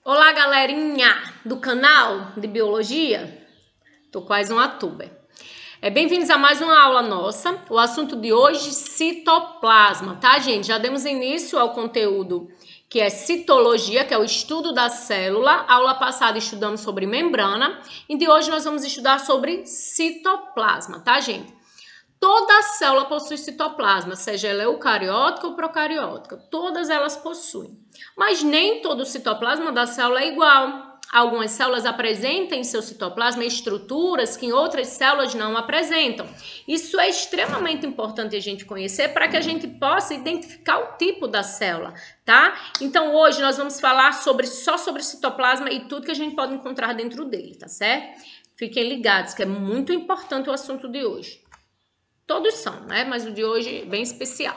Olá, galerinha do canal de Biologia. Tô quase uma tuber. Bem-vindos a mais uma aula nossa. O assunto de hoje, citoplasma, tá, gente? Já demos início ao conteúdo que é citologia, que é o estudo da célula. A aula passada estudamos sobre membrana e de hoje nós vamos estudar sobre citoplasma, tá, gente? Toda célula possui citoplasma, seja ela eucariótica ou procariótica. Todas elas possuem. Mas nem todo o citoplasma da célula é igual. Algumas células apresentam em seu citoplasma estruturas que em outras células não apresentam. Isso é extremamente importante a gente conhecer para que a gente possa identificar o tipo da célula, tá? Então hoje nós vamos falar só sobre citoplasma e tudo que a gente pode encontrar dentro dele, tá certo? Fiquem ligados que é muito importante o assunto de hoje. Todos são, né? Mas o de hoje é bem especial.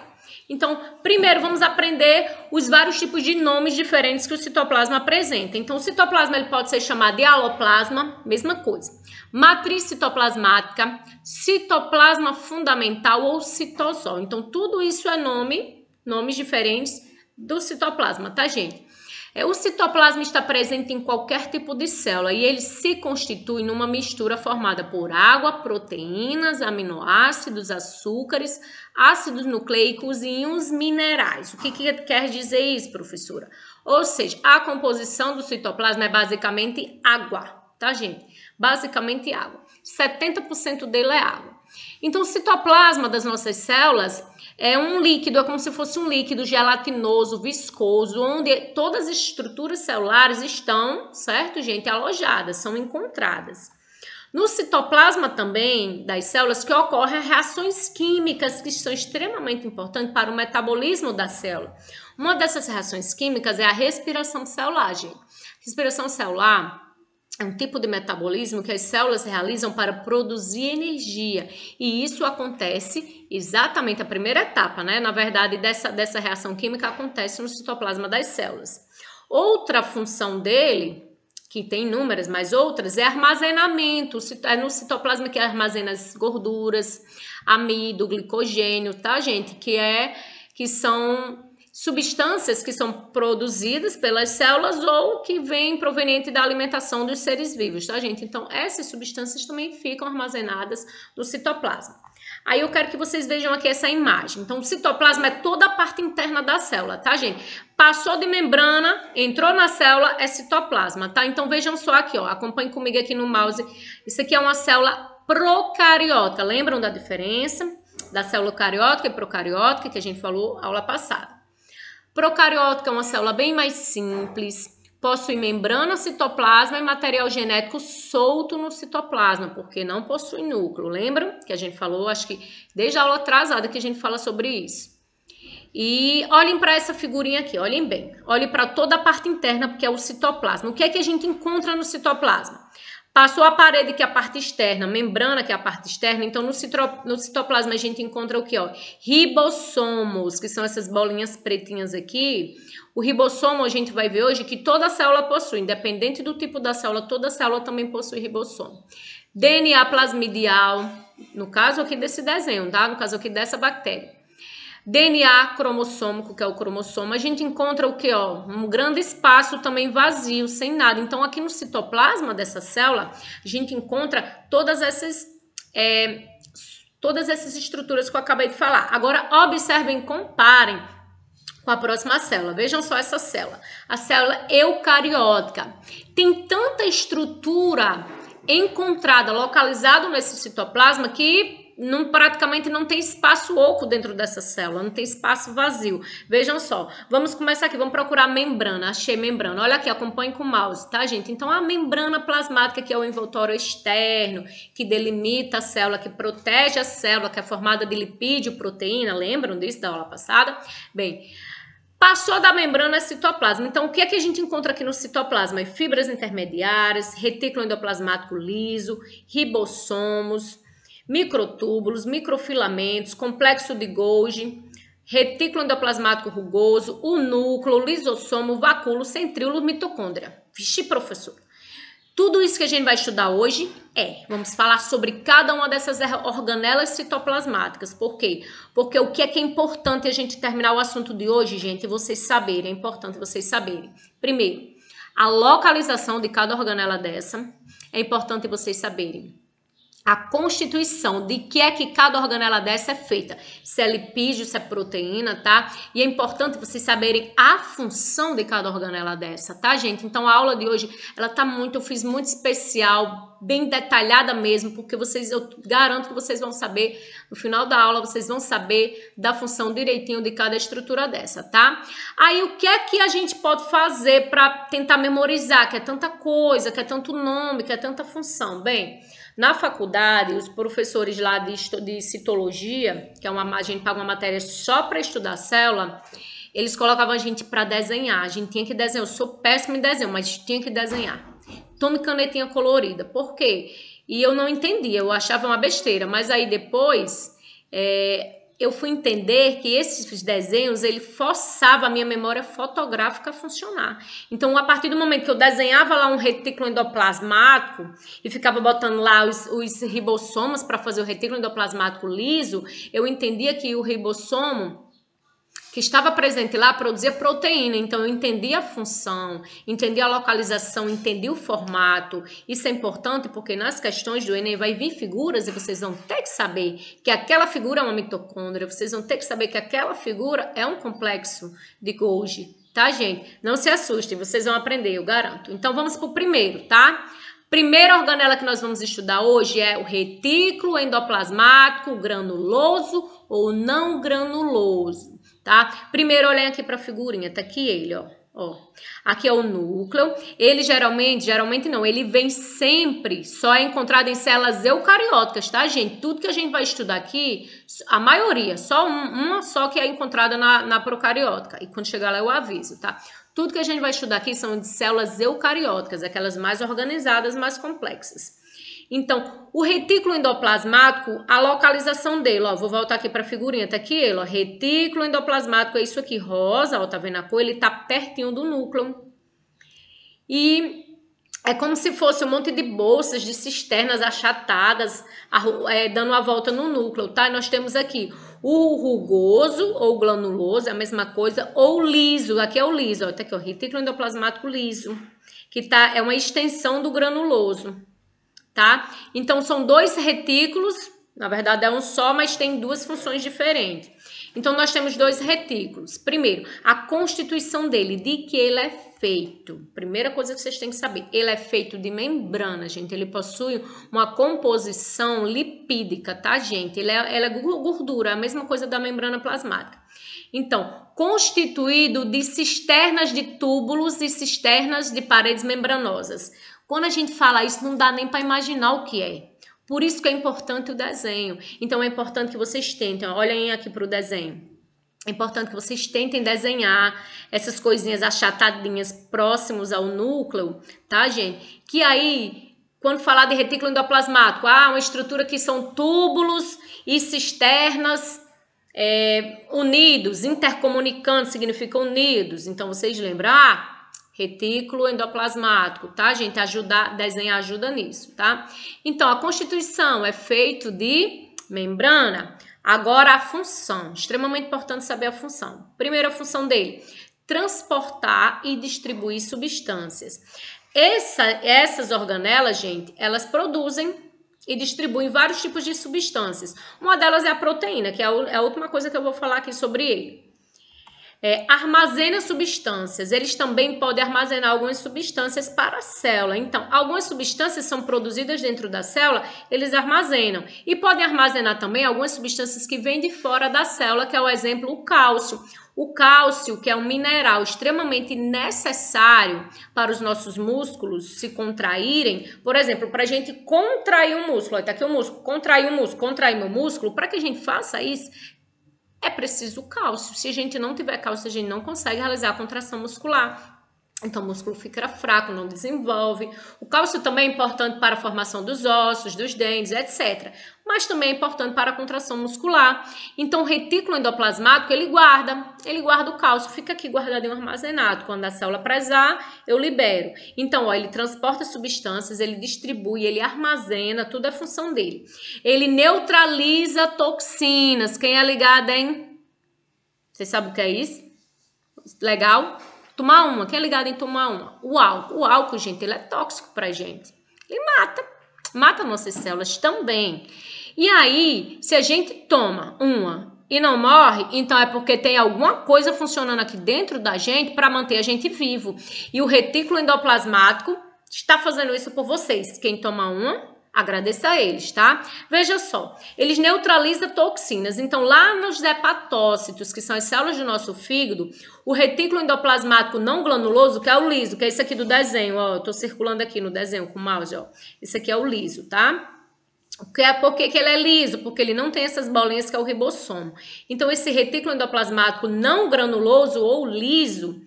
Então, primeiro vamos aprender os vários tipos de nomes diferentes que o citoplasma apresenta. Então, o citoplasma ele pode ser chamado de aloplasma, mesma coisa. Matriz citoplasmática, citoplasma fundamental ou citosol. Então, tudo isso é nomes diferentes do citoplasma, tá, gente? O citoplasma está presente em qualquer tipo de célula e ele se constitui numa mistura formada por água, proteínas, aminoácidos, açúcares, ácidos nucleicos e íons minerais. O que quer dizer isso, professora? Ou seja, a composição do citoplasma é basicamente água, tá, gente? Basicamente água. 70% dele é água. Então, o citoplasma das nossas células é um líquido, é como se fosse um líquido gelatinoso, viscoso, onde todas as estruturas celulares estão, certo, gente, alojadas, são encontradas. No citoplasma também das células que ocorrem reações químicas que são extremamente importantes para o metabolismo da célula. Uma dessas reações químicas é a respiração celular, gente. Respiração celular é um tipo de metabolismo que as células realizam para produzir energia. E isso acontece exatamente, a primeira etapa, né? Na verdade, dessa reação química acontece no citoplasma das células. Outra função dele, que tem inúmeras, mas outras, é armazenamento. É no citoplasma que armazena as gorduras, amido, glicogênio, tá, gente? Que são substâncias que são produzidas pelas células ou que vêm proveniente da alimentação dos seres vivos, tá, gente? Então, essas substâncias também ficam armazenadas no citoplasma. Aí eu quero que vocês vejam aqui essa imagem. Então, o citoplasma é toda a parte interna da célula, tá, gente? Passou de membrana, entrou na célula, é citoplasma, tá? Então, vejam só aqui, ó. Acompanhem comigo aqui no mouse. Isso aqui é uma célula procariótica. Lembram da diferença da célula eucariótica e procariótica que a gente falou na aula passada? Procariótica é uma célula bem mais simples, possui membrana, citoplasma e material genético solto no citoplasma, porque não possui núcleo. Lembram que a gente falou, acho que desde a aula atrasada que a gente fala sobre isso. E olhem para essa figurinha aqui, olhem bem. Olhem para toda a parte interna, porque é o citoplasma. O que é que a gente encontra no citoplasma? Passou a parede, que é a parte externa, membrana, que é a parte externa. Então, no citoplasma a gente encontra o que? Ribossomos, que são essas bolinhas pretinhas aqui. O ribossomo a gente vai ver hoje que toda célula possui, independente do tipo da célula, toda célula também possui ribossomo. DNA plasmidial, no caso aqui desse desenho, tá? No caso aqui dessa bactéria. DNA cromossômico, que é o cromossomo, a gente encontra o que? Um grande espaço também vazio, sem nada. Então, aqui no citoplasma dessa célula, a gente encontra todas essas estruturas que eu acabei de falar. Agora, observem, comparem com a próxima célula. Vejam só essa célula. A célula eucariótica. Tem tanta estrutura encontrada, localizada nesse citoplasma que praticamente não tem espaço oco dentro dessa célula, não tem espaço vazio. Vejam só, vamos começar aqui, vamos procurar membrana, achei membrana. Olha aqui, acompanhe com o mouse, tá, gente? Então, a membrana plasmática, que é o envoltório externo, que delimita a célula, que protege a célula, que é formada de lipídio, proteína, lembram disso da aula passada? Bem, passou da membrana é citoplasma. Então, o que é que a gente encontra aqui no citoplasma? Fibras intermediárias, retículo endoplasmático liso, ribossomos, microtúbulos, microfilamentos, complexo de Golgi, retículo endoplasmático rugoso, o núcleo, lisossomo, vacúolo, centríolo, mitocôndria. Vixe, professor. Tudo isso que a gente vai estudar hoje vamos falar sobre cada uma dessas organelas citoplasmáticas. Por quê? Porque o que é importante a gente terminar o assunto de hoje, gente, vocês saberem, é importante vocês saberem. Primeiro, a localização de cada organela dessa. É importante vocês saberem a constituição de que é que cada organela dessa é feita. Se é lipídio, se é proteína, tá? E é importante vocês saberem a função de cada organela dessa, tá, gente? Então, a aula de hoje, eu fiz muito especial, bem detalhada mesmo, porque eu garanto que vocês vão saber, no final da aula, vocês vão saber da função direitinho de cada estrutura dessa, tá? Aí, o que é que a gente pode fazer para tentar memorizar, que é tanta coisa, que é tanto nome, que é tanta função? Bem, na faculdade, os professores lá de citologia, que a gente paga uma matéria só para estudar célula, eles colocavam a gente para desenhar. A gente tinha que desenhar. Eu sou péssima em desenho, mas tinha que desenhar. Tome canetinha colorida. Por quê? E eu não entendia, eu achava uma besteira. Mas aí depois eu fui entender que esses desenhos, ele forçava a minha memória fotográfica a funcionar. Então, a partir do momento que eu desenhava lá um retículo endoplasmático e ficava botando lá os ribossomos para fazer o retículo endoplasmático liso, eu entendia que o ribossomo que estava presente lá produzia proteína, então eu entendi a função, entendi a localização, entendi o formato. Isso é importante porque nas questões do Enem vai vir figuras e vocês vão ter que saber que aquela figura é uma mitocôndria, vocês vão ter que saber que aquela figura é um complexo de Golgi, tá, gente? Não se assustem, vocês vão aprender, eu garanto. Então vamos para o primeiro, tá? Primeira organela que nós vamos estudar hoje é o retículo endoplasmático granuloso ou não granuloso. Tá? Primeiro, olhem aqui para a figurinha, tá aqui ele, ó. Aqui é o núcleo. Ele geralmente não, ele vem sempre, só é encontrado em células eucarióticas, tá, gente? Tudo que a gente vai estudar aqui, a maioria, só uma só que é encontrada na procariótica. E quando chegar lá eu aviso, tá? Tudo que a gente vai estudar aqui são de células eucarióticas, aquelas mais organizadas, mais complexas. Então, o retículo endoplasmático, a localização dele, ó, vou voltar aqui para a figurinha, tá aqui ele, ó, retículo endoplasmático é isso aqui, rosa, ó, tá vendo a cor? Ele tá pertinho do núcleo. E é como se fosse um monte de bolsas, de cisternas achatadas, dando a volta no núcleo, tá? E nós temos aqui o rugoso ou granuloso, é a mesma coisa, ou liso, aqui é o liso, ó, tá aqui, ó, retículo endoplasmático liso, que é uma extensão do granuloso. Tá? Então, são dois retículos, na verdade é um só, mas tem duas funções diferentes. Então, nós temos dois retículos. Primeiro, a constituição dele, de que ele é feito. Primeira coisa que vocês têm que saber, ele é feito de membrana, gente. Ele possui uma composição lipídica, tá, gente? Ela é gordura, a mesma coisa da membrana plasmática. Então, constituído de cisternas de túbulos e cisternas de paredes membranosas. Quando a gente fala isso, não dá nem para imaginar o que é. Por isso que é importante o desenho. Então, é importante que vocês tentem. Olhem aqui para o desenho. É importante que vocês tentem desenhar essas coisinhas achatadinhas próximos ao núcleo, tá, gente? Que aí, quando falar de retículo endoplasmático, uma estrutura que são túbulos e cisternas unidos, intercomunicantes, significa unidos. Então, vocês lembram? Retículo endoplasmático, tá, gente? Desenhar ajuda nisso, tá? Então, a constituição é feito de membrana. Agora, a função. Extremamente importante saber a função. Primeira função dele, transportar e distribuir substâncias. Essas organelas, gente, elas produzem e distribuem vários tipos de substâncias. Uma delas é a proteína, que é a última coisa que eu vou falar aqui sobre ele. Armazena substâncias, eles também podem armazenar algumas substâncias para a célula. Então, algumas substâncias são produzidas dentro da célula, eles armazenam. E podem armazenar também algumas substâncias que vêm de fora da célula, que é o exemplo, o cálcio. O cálcio, que é um mineral extremamente necessário para os nossos músculos se contraírem. Por exemplo, para a gente contrair um músculo, está aqui o músculo, contrair meu músculo, para que a gente faça isso, é preciso cálcio. Se a gente não tiver cálcio, a gente não consegue realizar a contração muscular. Então, o músculo fica fraco, não desenvolve. O cálcio também é importante para a formação dos ossos, dos dentes, etc. Mas também é importante para a contração muscular. Então, o retículo endoplasmático, ele guarda o cálcio, fica aqui guardadinho armazenado. Quando a célula precisar, eu libero. Então, ele transporta substâncias, ele distribui, ele armazena, tudo é função dele. Ele neutraliza toxinas. Quem é ligado, hein? Vocês sabem o que é isso? Legal? Tomar uma, quem é ligado em tomar uma? O álcool. O álcool, gente, ele é tóxico pra gente. Ele mata nossas células também. E aí, se a gente toma uma e não morre, então é porque tem alguma coisa funcionando aqui dentro da gente para manter a gente vivo. E o retículo endoplasmático está fazendo isso por vocês. Quem toma uma, agradeça a eles, tá? Veja só, eles neutralizam toxinas. Então, lá nos hepatócitos, que são as células do nosso fígado, o retículo endoplasmático não granuloso, que é o liso, que é esse aqui do desenho, ó, eu tô circulando aqui no desenho com o mouse, ó. Esse aqui é o liso, tá? Por que ele é liso? Porque ele não tem essas bolinhas que é o ribossomo. Então, esse retículo endoplasmático não granuloso ou liso,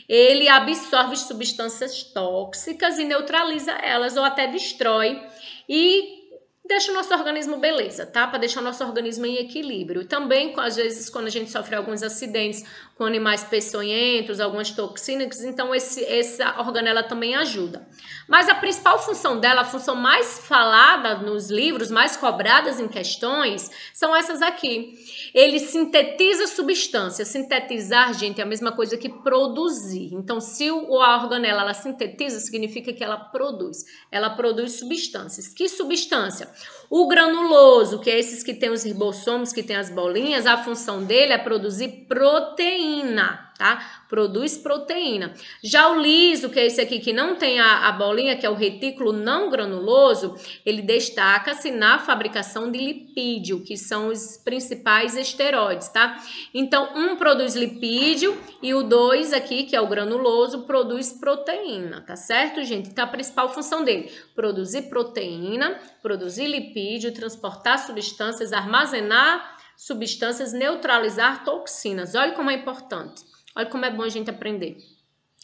ele absorve substâncias tóxicas e neutraliza elas ou até destrói e deixa o nosso organismo beleza, tá? Para deixar o nosso organismo em equilíbrio. Também, às vezes, quando a gente sofre alguns acidentes com animais peçonhentos, algumas toxinas, então essa organela também ajuda. Mas a principal função dela, a função mais falada nos livros, mais cobradas em questões, são essas aqui. Ele sintetiza substâncias. Sintetizar, gente, é a mesma coisa que produzir. Então, se a organela ela sintetiza, significa que ela produz. Ela produz substâncias. Que substância? O granuloso, que é esses que tem os ribossomos, que tem as bolinhas, a função dele é produzir proteína, tá? Produz proteína. Já o liso, que é esse aqui que não tem a bolinha, que é o retículo não granuloso, ele destaca-se na fabricação de lipídio, que são os principais esteroides, tá? Então, um produz lipídio e o 2 aqui, que é o granuloso, produz proteína, tá certo, gente? Então, a principal função dele, produzir proteína, produzir lipídio, transportar substâncias, armazenar substâncias, neutralizar toxinas. Olha como é importante. Olha como é bom a gente aprender.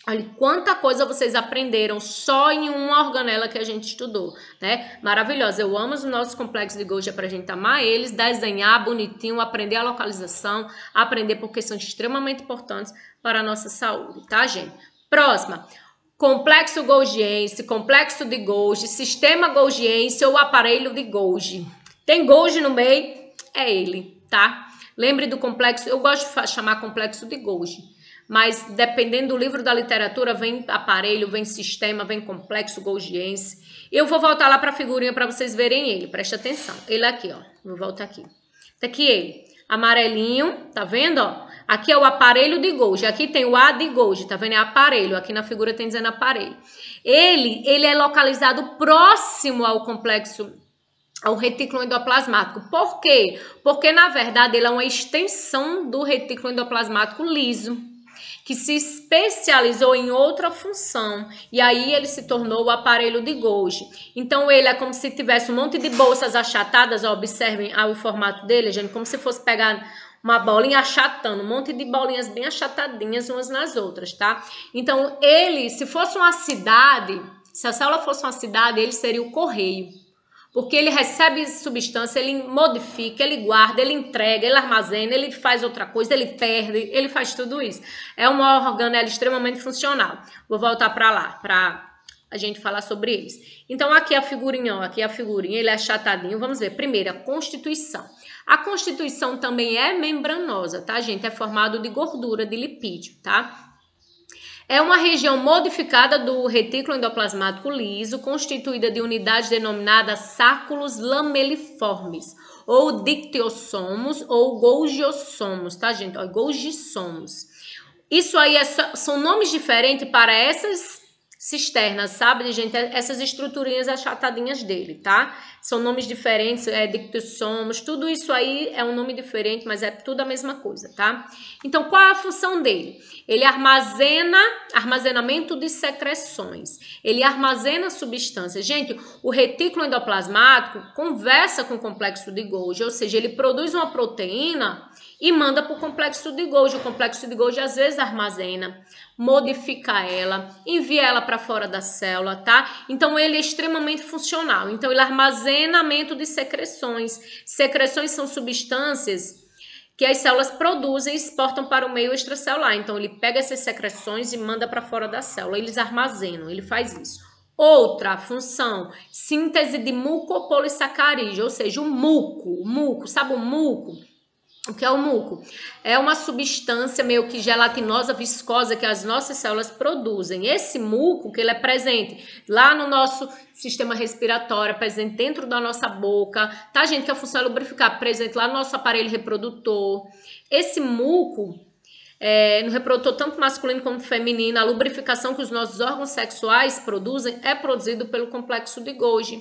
Olha quanta coisa vocês aprenderam só em uma organela que a gente estudou, né? Maravilhosa. Eu amo os nossos complexos de Golgi para a gente amar eles, desenhar bonitinho, aprender a localização, aprender porque são extremamente importantes para a nossa saúde, tá, gente? Próxima. Complexo Golgiense, complexo de Golgi, sistema Golgiense ou aparelho de Golgi. Tem Golgi no meio? É ele, tá? Lembre do complexo, eu gosto de chamar complexo de Golgi. Mas dependendo do livro da literatura, vem aparelho, vem sistema, vem complexo golgiense. Eu vou voltar lá para a figurinha para vocês verem ele, presta atenção. Ele aqui, ó, vou voltar aqui. Tá aqui ele, amarelinho, tá vendo, ó? Aqui é o aparelho de Golgi, aqui tem o A de Golgi, tá vendo? É aparelho, aqui na figura tem dizendo aparelho. Ele é localizado próximo ao complexo, ao retículo endoplasmático. Por quê? Porque, na verdade, ele é uma extensão do retículo endoplasmático liso, que se especializou em outra função, e aí ele se tornou o aparelho de Golgi. Então, ele é como se tivesse um monte de bolsas achatadas, ó, observem o formato dele, gente, como se fosse pegar uma bolinha achatando, um monte de bolinhas bem achatadinhas umas nas outras, tá? Então, ele, se fosse uma cidade, se a célula fosse uma cidade, ele seria o correio. Porque ele recebe substância, ele modifica, ele guarda, ele entrega, ele armazena, ele faz outra coisa, ele perde, ele faz tudo isso. É uma organela extremamente funcional. Vou voltar para lá, para a gente falar sobre eles. Então, aqui a figurinha, ó, aqui a figurinha, ele é achatadinho. Vamos ver. Primeiro, a constituição. A constituição também é membranosa, tá, gente? É formado de gordura, de lipídio, tá? É uma região modificada do retículo endoplasmático liso, constituída de unidades denominadas sacos lameliformes, ou dictiossomos, ou golgiossomos, tá, gente? Ó, golgissomos. Isso aí são nomes diferentes para essas cisternas, sabe, gente? Essas estruturinhas achatadinhas dele, tá? São nomes diferentes, dictiossomos, tudo isso aí é um nome diferente, mas é tudo a mesma coisa, tá? Então, qual é a função dele? Ele armazenamento de secreções. Ele armazena substâncias. Gente, o retículo endoplasmático conversa com o complexo de Golgi, ou seja, ele produz uma proteína e manda para o complexo de Golgi. O complexo de Golgi às vezes armazena, modifica ela, envia ela para fora da célula, tá? Então, ele é extremamente funcional. Então, ele armazenamento de secreções. Secreções são substâncias que as células produzem e exportam para o meio extracelular. Então, ele pega essas secreções e manda para fora da célula. Eles armazenam, ele faz isso. Outra função, síntese de mucopolissacarídeo, ou seja, o muco, sabe o muco? O que é o muco? É uma substância meio que gelatinosa, viscosa, que as nossas células produzem. Esse muco, que ele é presente lá no nosso sistema respiratório, presente dentro da nossa boca, tá, gente? Que a função é lubrificar, presente lá no nosso aparelho reprodutor. Esse muco, no reprodutor tanto masculino como feminino, a lubrificação que os nossos órgãos sexuais produzem é produzido pelo complexo de Golgi.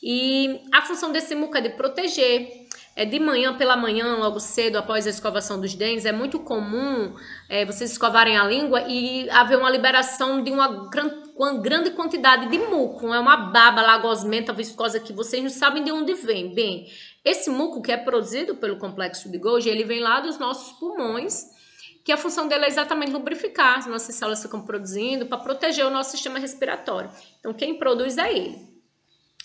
E a função desse muco é de proteger. De manhã, pela manhã, logo cedo, após a escovação dos dentes, é muito comum vocês escovarem a língua e haver uma liberação de uma grande quantidade de muco. É uma baba lá gosmenta, viscosa, que vocês não sabem de onde vem. Bem, esse muco que é produzido pelo complexo de Golgi, ele vem lá dos nossos pulmões, que a função dele é exatamente lubrificar. As nossas células ficam produzindo para proteger o nosso sistema respiratório. Então, quem produz é ele.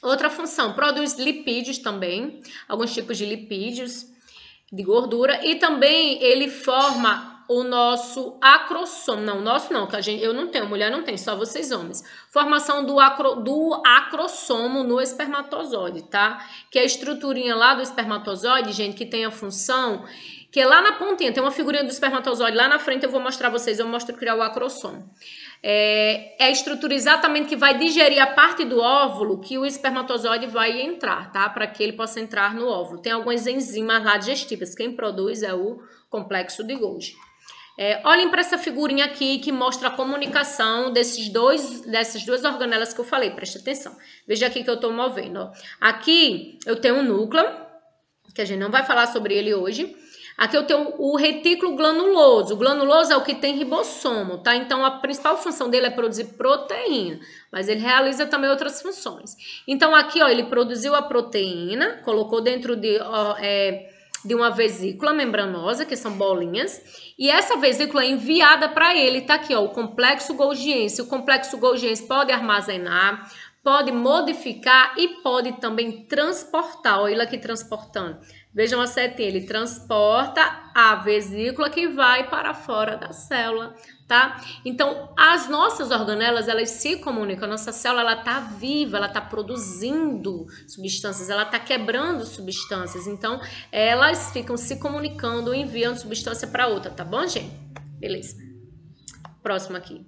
Outra função, produz lipídios também, alguns tipos de lipídios, de gordura, e também ele forma o nosso acrossomo. Não, o nosso não, que eu não tenho, mulher não tem, só vocês homens. Formação do acrossomo no espermatozoide, tá? Que é a estruturinha lá do espermatozoide, gente, que tem a função, que é lá na pontinha, tem uma figurinha do espermatozoide lá na frente, eu vou mostrar vocês, eu mostro criar o acrossomo. É a estrutura exatamente que vai digerir a parte do óvulo que o espermatozoide vai entrar, tá? Para que ele possa entrar no óvulo. Tem algumas enzimas lá digestivas. Quem produz é o complexo de Golgi. Olhem para essa figurinha aqui que mostra a comunicação dessas duas organelas que eu falei. Preste atenção. Veja aqui que eu estou movendo. Ó. Aqui eu tenho um núcleo, que a gente não vai falar sobre ele hoje. Aqui eu tenho o retículo glanuloso. O glanuloso é o que tem ribossomo, tá? Então, a principal função dele é produzir proteína, mas ele realiza também outras funções. Então, aqui, ó, ele produziu a proteína, colocou dentro de uma vesícula membranosa, que são bolinhas, e essa vesícula é enviada para ele, tá aqui, ó, o complexo golgiense. O complexo golgiense pode armazenar, pode modificar e pode também transportar. Olha ele aqui transportando. Vejam a setinha, ele transporta a vesícula que vai para fora da célula, tá? Então, as nossas organelas, elas se comunicam. A nossa célula, ela tá viva, ela tá produzindo substâncias, ela tá quebrando substâncias. Então, elas ficam se comunicando, enviando substância para outra, tá bom, gente? Beleza. Próximo aqui.